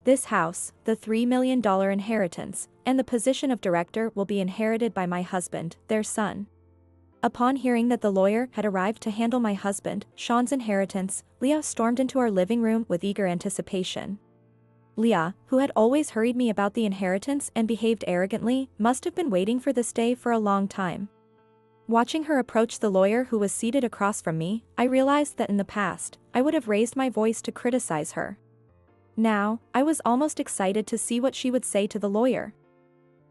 This house, the $3 million inheritance, and the position of director will be inherited by my husband, their son. Upon hearing that the lawyer had arrived to handle my husband, Sean's inheritance, Leah stormed into our living room with eager anticipation. Leah, who had always hurried me about the inheritance and behaved arrogantly, must have been waiting for this day for a long time. Watching her approach the lawyer who was seated across from me, I realized that in the past, I would have raised my voice to criticize her. Now, I was almost excited to see what she would say to the lawyer.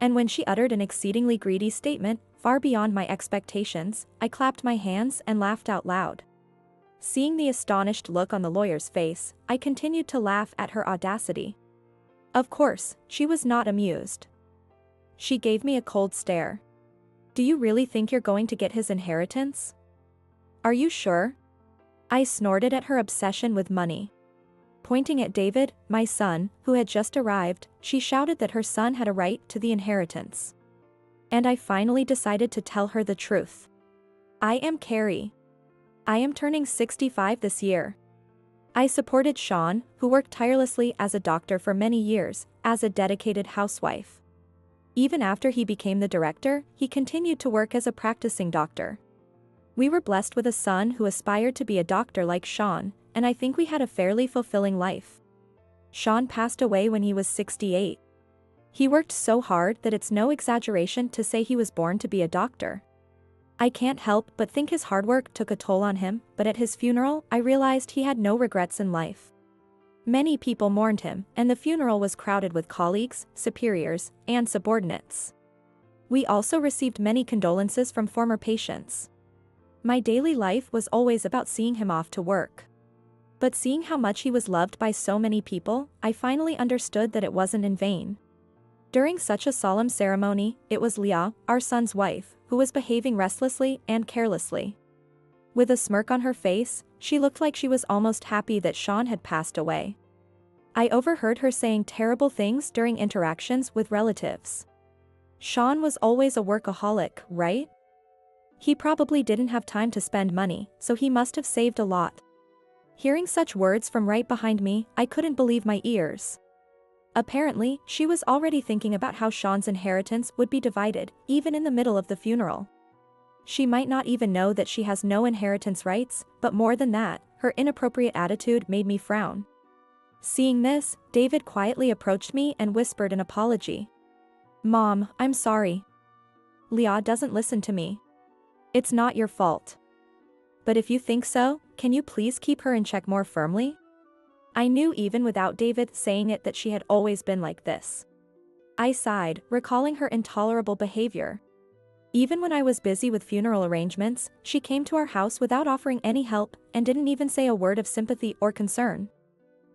And when she uttered an exceedingly greedy statement, far beyond my expectations, I clapped my hands and laughed out loud. Seeing the astonished look on the lawyer's face, I continued to laugh at her audacity. Of course, she was not amused. She gave me a cold stare. Do you really think you're going to get his inheritance? Are you sure? I snorted at her obsession with money. Pointing at David, my son, who had just arrived, she shouted that her son had a right to the inheritance. And I finally decided to tell her the truth. I am Carrie. I am turning 65 this year. I supported Sean, who worked tirelessly as a doctor for many years, as a dedicated housewife. Even after he became the director, he continued to work as a practicing doctor. We were blessed with a son who aspired to be a doctor like Sean, and I think we had a fairly fulfilling life. Sean passed away when he was 68. He worked so hard that it's no exaggeration to say he was born to be a doctor. I can't help but think his hard work took a toll on him, but at his funeral, I realized he had no regrets in life. Many people mourned him, and the funeral was crowded with colleagues, superiors, and subordinates. We also received many condolences from former patients. My daily life was always about seeing him off to work. But seeing how much he was loved by so many people, I finally understood that it wasn't in vain. During such a solemn ceremony, it was Leah, our son's wife, who was behaving restlessly and carelessly. With a smirk on her face, she looked like she was almost happy that Sean had passed away. I overheard her saying terrible things during interactions with relatives. Sean was always a workaholic, right? He probably didn't have time to spend money, so he must have saved a lot. Hearing such words from right behind me, I couldn't believe my ears. Apparently, she was already thinking about how Sean's inheritance would be divided, even in the middle of the funeral. She might not even know that she has no inheritance rights, but more than that, her inappropriate attitude made me frown. Seeing this, David quietly approached me and whispered an apology. "Mom, I'm sorry. Leah doesn't listen to me. It's not your fault. But if you think so, can you please keep her in check more firmly?" I knew even without David saying it that she had always been like this. I sighed, recalling her intolerable behavior. Even when I was busy with funeral arrangements, she came to our house without offering any help and didn't even say a word of sympathy or concern.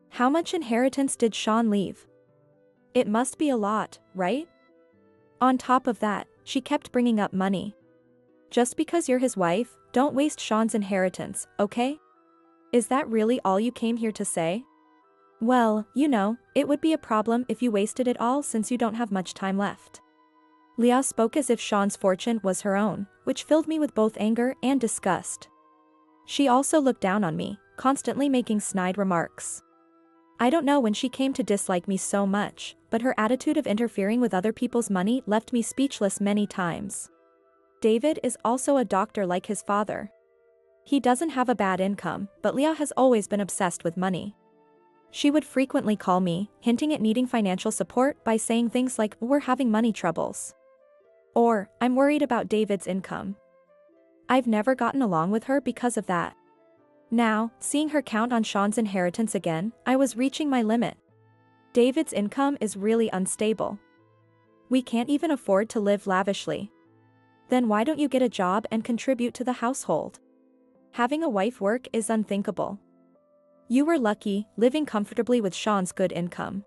How much inheritance did Sean leave? It must be a lot, right? On top of that, she kept bringing up money. Just because you're his wife, don't waste Sean's inheritance, okay? Is that really all you came here to say? Well, you know, it would be a problem if you wasted it all since you don't have much time left. Leah spoke as if Sean's fortune was her own, which filled me with both anger and disgust. She also looked down on me, constantly making snide remarks. I don't know when she came to dislike me so much, but her attitude of interfering with other people's money left me speechless many times. David is also a doctor like his father. He doesn't have a bad income, but Leah has always been obsessed with money. She would frequently call me, hinting at needing financial support by saying things like, "We're having money troubles." Or, "I'm worried about David's income." I've never gotten along with her because of that. Now, seeing her count on Sean's inheritance again, I was reaching my limit. David's income is really unstable. We can't even afford to live lavishly. Then why don't you get a job and contribute to the household? Having a wife work is unthinkable. You were lucky, living comfortably with Sean's good income.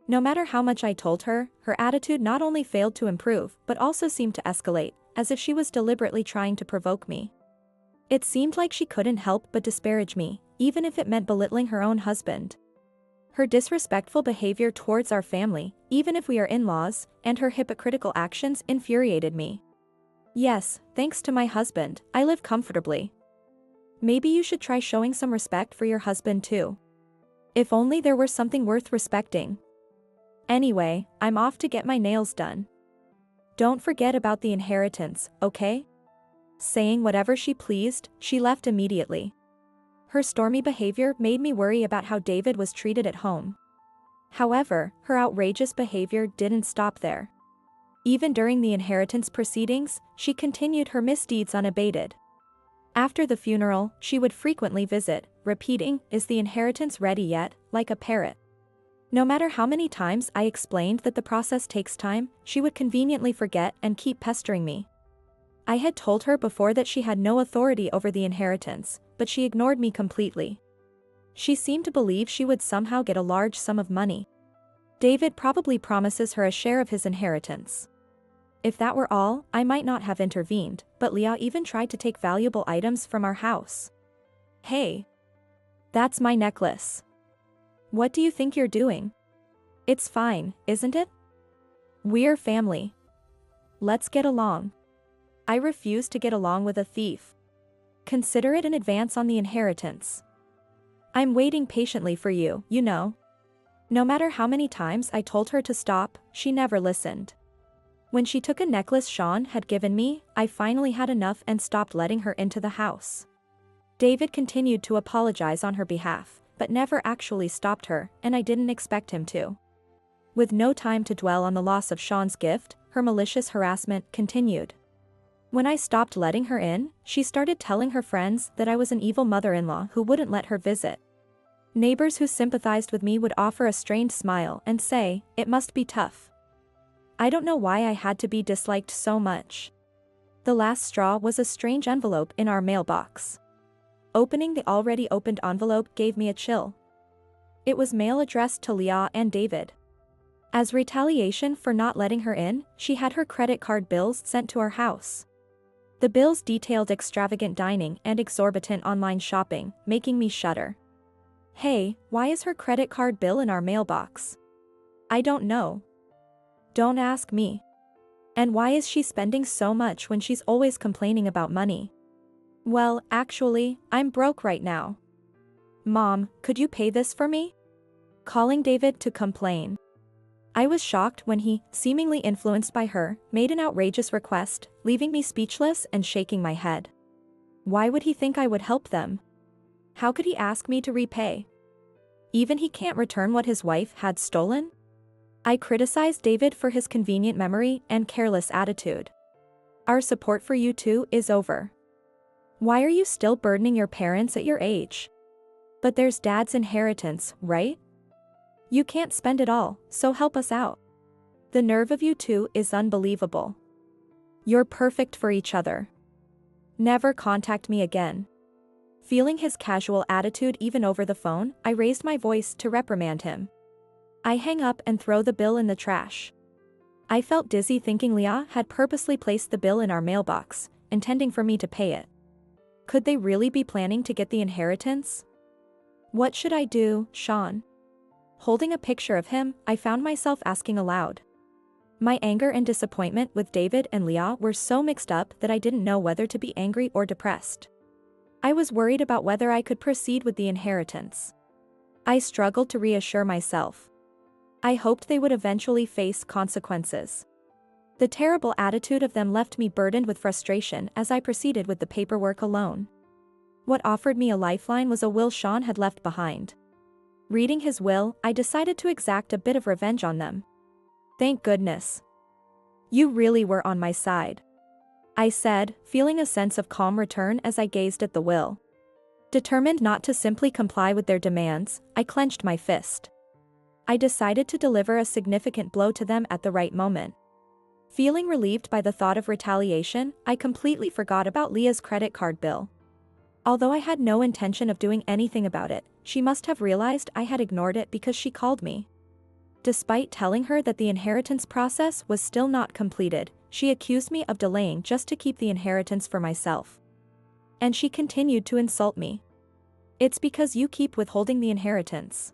No matter how much I told her, her attitude not only failed to improve but also seemed to escalate, as if she was deliberately trying to provoke me. It seemed like she couldn't help but disparage me, even if it meant belittling her own husband. Her disrespectful behavior towards our family, even if we are in-laws, and her hypocritical actions infuriated me. Yes, thanks to my husband, I live comfortably. Maybe you should try showing some respect for your husband too. If only there were something worth respecting. Anyway, I'm off to get my nails done. Don't forget about the inheritance, okay? Saying whatever she pleased, she left immediately. Her stormy behavior made me worry about how David was treated at home. However, her outrageous behavior didn't stop there. Even during the inheritance proceedings, she continued her misdeeds unabated. After the funeral, she would frequently visit, repeating, "Is the inheritance ready yet?" like a parrot. No matter how many times I explained that the process takes time, she would conveniently forget and keep pestering me. I had told her before that she had no authority over the inheritance, but she ignored me completely. She seemed to believe she would somehow get a large sum of money. David probably promises her a share of his inheritance. If that were all, I might not have intervened, but Leah even tried to take valuable items from our house. Hey! That's my necklace. What do you think you're doing? It's fine, isn't it? We're family. Let's get along. I refuse to get along with a thief. Consider it an advance on the inheritance. I'm waiting patiently for you, you know. No matter how many times I told her to stop, she never listened. When she took a necklace Sean had given me, I finally had enough and stopped letting her into the house. David continued to apologize on her behalf, but never actually stopped her, and I didn't expect him to. With no time to dwell on the loss of Sean's gift, her malicious harassment continued. When I stopped letting her in, she started telling her friends that I was an evil mother-in-law who wouldn't let her visit. Neighbors who sympathized with me would offer a strained smile and say, "It must be tough." I don't know why I had to be disliked so much. The last straw was a strange envelope in our mailbox. Opening the already opened envelope gave me a chill. It was mail addressed to Leah and David. As retaliation for not letting her in, she had her credit card bills sent to our house. The bills detailed extravagant dining and exorbitant online shopping, making me shudder. Hey, why is her credit card bill in our mailbox? I don't know. Don't ask me. And why is she spending so much when she's always complaining about money? Well, actually, I'm broke right now. Mom, could you pay this for me? Calling David to complain. I was shocked when he, seemingly influenced by her, made an outrageous request, leaving me speechless and shaking my head. Why would he think I would help them? How could he ask me to repay? Even he can't return what his wife had stolen? I criticized David for his convenient memory and careless attitude. Our support for you two is over. Why are you still burdening your parents at your age? But there's Dad's inheritance, right? You can't spend it all, so help us out. The nerve of you two is unbelievable. You're perfect for each other. Never contact me again. Feeling his casual attitude even over the phone, I raised my voice to reprimand him. I hang up and throw the bill in the trash. I felt dizzy thinking Leah had purposely placed the bill in our mailbox, intending for me to pay it. Could they really be planning to get the inheritance? What should I do, Sean? Holding a picture of him, I found myself asking aloud. My anger and disappointment with David and Leah were so mixed up that I didn't know whether to be angry or depressed. I was worried about whether I could proceed with the inheritance. I struggled to reassure myself. I hoped they would eventually face consequences. The terrible attitude of them left me burdened with frustration as I proceeded with the paperwork alone. What offered me a lifeline was a will Sean had left behind. Reading his will, I decided to exact a bit of revenge on them. Thank goodness. You really were on my side, I said, feeling a sense of calm return as I gazed at the will. Determined not to simply comply with their demands, I clenched my fist. I decided to deliver a significant blow to them at the right moment. Feeling relieved by the thought of retaliation, I completely forgot about Leah's credit card bill. Although I had no intention of doing anything about it, she must have realized I had ignored it because she called me. Despite telling her that the inheritance process was still not completed, she accused me of delaying just to keep the inheritance for myself. And she continued to insult me. It's because you keep withholding the inheritance.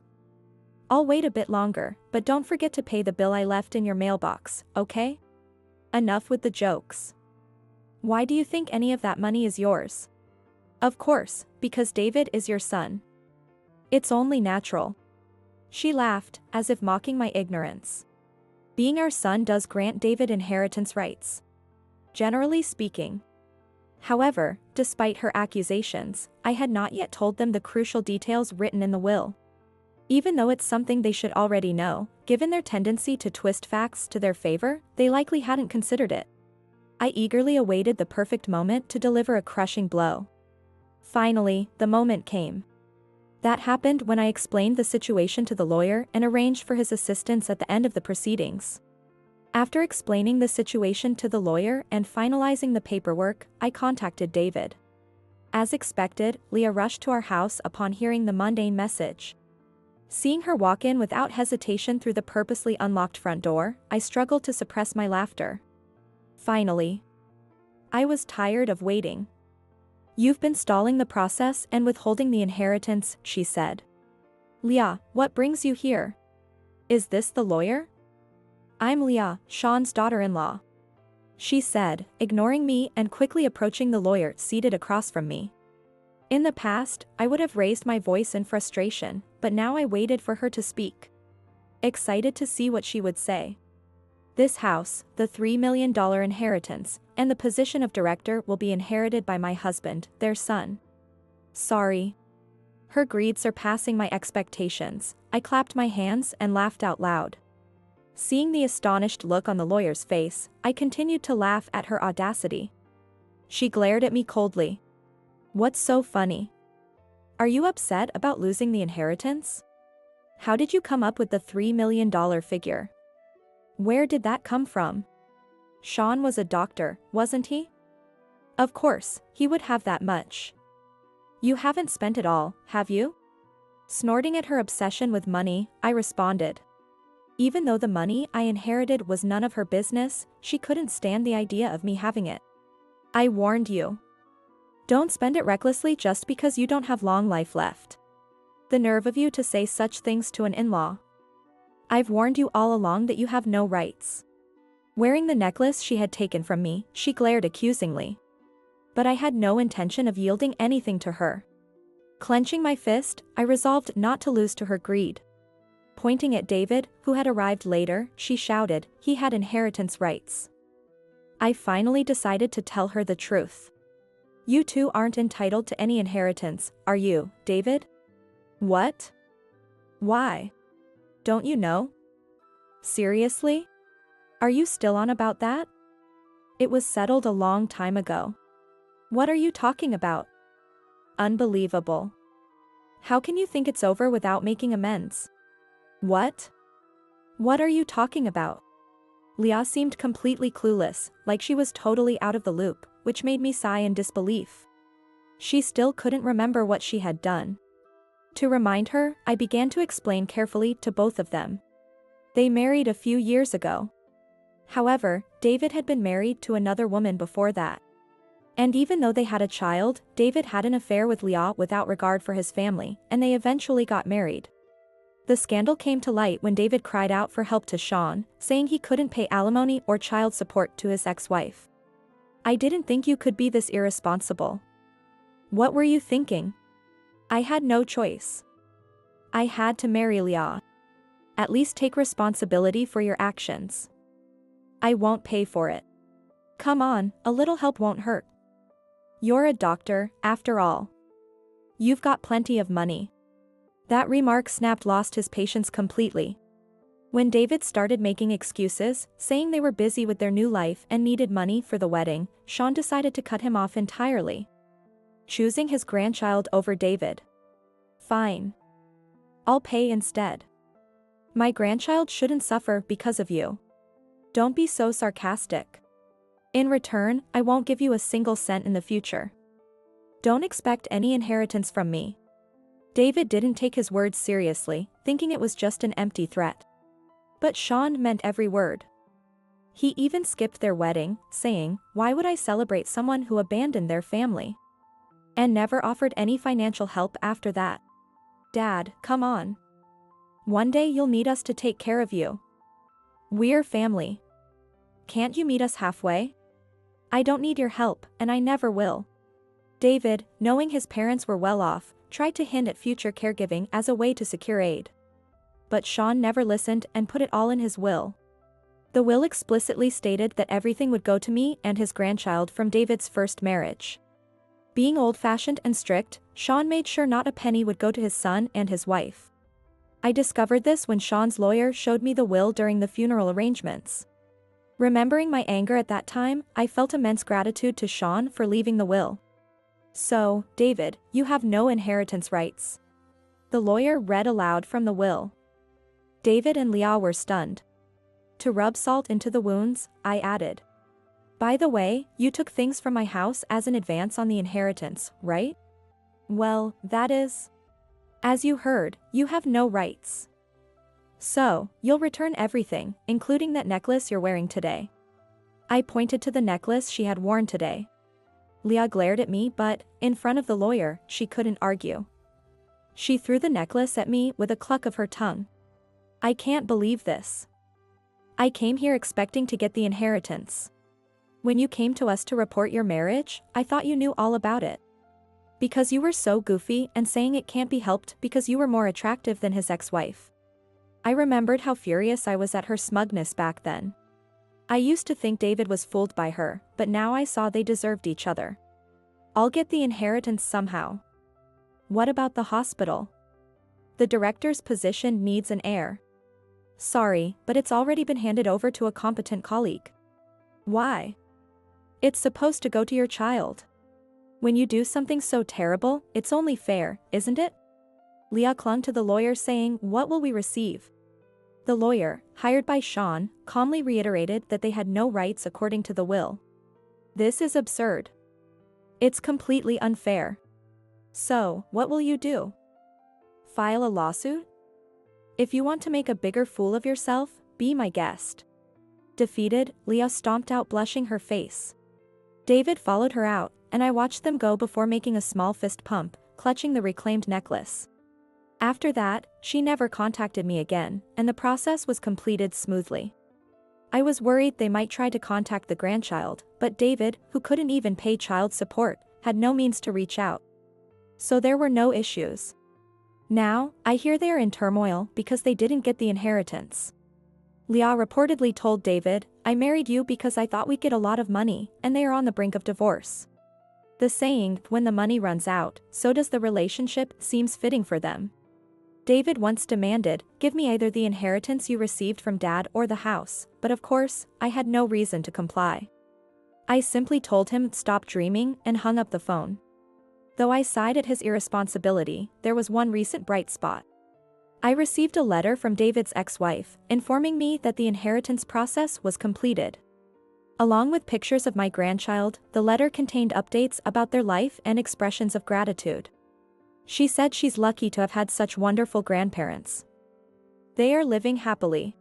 I'll wait a bit longer, but don't forget to pay the bill I left in your mailbox, okay? Enough with the jokes. Why do you think any of that money is yours? Of course, because David is your son. It's only natural. She laughed, as if mocking my ignorance. Being our son does grant David inheritance rights. Generally speaking. However, despite her accusations, I had not yet told them the crucial details written in the will. Even though it's something they should already know, given their tendency to twist facts to their favor, they likely hadn't considered it. I eagerly awaited the perfect moment to deliver a crushing blow. Finally, the moment came. That happened when I explained the situation to the lawyer and arranged for his assistance at the end of the proceedings. After explaining the situation to the lawyer and finalizing the paperwork, I contacted David. As expected, Leah rushed to our house upon hearing the mundane message. Seeing her walk in without hesitation through the purposely unlocked front door, I struggled to suppress my laughter. Finally. I was tired of waiting. "You've been stalling the process and withholding the inheritance," she said. "Leah, what brings you here? Is this the lawyer?" "I'm Leah, Sean's daughter-in-law," she said, ignoring me and quickly approaching the lawyer seated across from me. In the past, I would have raised my voice in frustration, but now I waited for her to speak. Excited to see what she would say. "This house, the $3 million inheritance, and the position of director will be inherited by my husband, their son." Sorry. Her greed surpassing my expectations, I clapped my hands and laughed out loud. Seeing the astonished look on the lawyer's face, I continued to laugh at her audacity. She glared at me coldly. "What's so funny? Are you upset about losing the inheritance? How did you come up with the $3 million figure? Where did that come from? Sean was a doctor, wasn't he? Of course, he would have that much. You haven't spent it all, have you?" Snorting at her obsession with money, I responded. Even though the money I inherited was none of her business, she couldn't stand the idea of me having it. "I warned you. Don't spend it recklessly just because you don't have long life left. The nerve of you to say such things to an in-law. I've warned you all along that you have no rights." Wearing the necklace she had taken from me, she glared accusingly. But I had no intention of yielding anything to her. Clenching my fist, I resolved not to lose to her greed. Pointing at David, who had arrived later, she shouted, he had inheritance rights. I finally decided to tell her the truth. "You two aren't entitled to any inheritance, are you, David?" "What? Why? Don't you know? Seriously? Are you still on about that? It was settled a long time ago. What are you talking about? Unbelievable. How can you think it's over without making amends? What? What are you talking about?" Leah seemed completely clueless, like she was totally out of the loop, which made me sigh in disbelief. She still couldn't remember what she had done. To remind her, I began to explain carefully to both of them. They married a few years ago. However, David had been married to another woman before that. And even though they had a child, David had an affair with Leah without regard for his family, and they eventually got married. The scandal came to light when David cried out for help to Sean, saying he couldn't pay alimony or child support to his ex-wife. "I didn't think you could be this irresponsible." "What were you thinking?" "I had no choice. I had to marry Leah. At least take responsibility for your actions. I won't pay for it. Come on, a little help won't hurt. You're a doctor, after all. You've got plenty of money." That remark lost his patience completely. When David started making excuses, saying they were busy with their new life and needed money for the wedding, Sean decided to cut him off entirely, choosing his grandchild over David. "Fine. I'll pay instead. My grandchild shouldn't suffer because of you. Don't be so sarcastic. In return, I won't give you a single cent in the future. Don't expect any inheritance from me." David didn't take his words seriously, thinking it was just an empty threat. But Sean meant every word. He even skipped their wedding, saying, "Why would I celebrate someone who abandoned their family?" And never offered any financial help after that. "Dad, come on. One day you'll need us to take care of you. We're family. Can't you meet us halfway? I don't need your help, and I never will." David, knowing his parents were well off, tried to hint at future caregiving as a way to secure aid. but Sean never listened and put it all in his will. The will explicitly stated that everything would go to me and his grandchild from David's first marriage. Being old-fashioned and strict, Sean made sure not a penny would go to his son and his wife. I discovered this when Sean's lawyer showed me the will during the funeral arrangements. Remembering my anger at that time, I felt immense gratitude to Sean for leaving the will. So, David, you have no inheritance rights. The lawyer read aloud from the will. David and Leah were stunned. To rub salt into the wounds, I added. By the way, you took things from my house as an advance on the inheritance, right? Well, that is. As you heard, you have no rights. So, you'll return everything, including that necklace you're wearing today. I pointed to the necklace she had worn today. Leah glared at me, but, in front of the lawyer, she couldn't argue. She threw the necklace at me with a cluck of her tongue. I can't believe this. I came here expecting to get the inheritance. When you came to us to report your marriage, I thought you knew all about it. Because you were so goofy and saying it can't be helped because you were more attractive than his ex-wife. I remembered how furious I was at her smugness back then. I used to think David was fooled by her, but now I saw they deserved each other. I'll get the inheritance somehow. What about the hospital? The director's position needs an heir. Sorry, but it's already been handed over to a competent colleague. Why? It's supposed to go to your child. When you do something so terrible, it's only fair, isn't it? Leah clung to the lawyer saying, "What will we receive?" The lawyer, hired by Sean, calmly reiterated that they had no rights according to the will. This is absurd. It's completely unfair. So, what will you do? File a lawsuit? If you want to make a bigger fool of yourself, be my guest. Defeated, Leah stomped out, blushing her face. David followed her out, and I watched them go before making a small fist pump, clutching the reclaimed necklace. After that, she never contacted me again, and the process was completed smoothly. I was worried they might try to contact the grandchild, but David, who couldn't even pay child support, had no means to reach out. So there were no issues. Now, I hear they are in turmoil because they didn't get the inheritance. Leah reportedly told David, "I married you because I thought we'd get a lot of money, and they are on the brink of divorce." The saying, "when the money runs out, so does the relationship," seems fitting for them. David once demanded, "Give me either the inheritance you received from Dad or the house," but of course, I had no reason to comply. I simply told him stop dreaming and hung up the phone. Though I sighed at his irresponsibility, there was one recent bright spot. I received a letter from David's ex-wife, informing me that the inheritance process was completed. Along with pictures of my grandchild, the letter contained updates about their life and expressions of gratitude. She said she's lucky to have had such wonderful grandparents. They are living happily.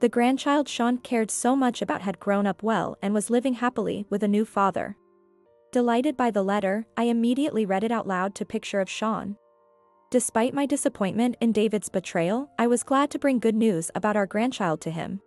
The grandchild Sean cared so much about had grown up well and was living happily with a new father. Delighted by the letter, I immediately read it out loud to picture of Sean. Despite my disappointment in David's betrayal, I was glad to bring good news about our grandchild to him.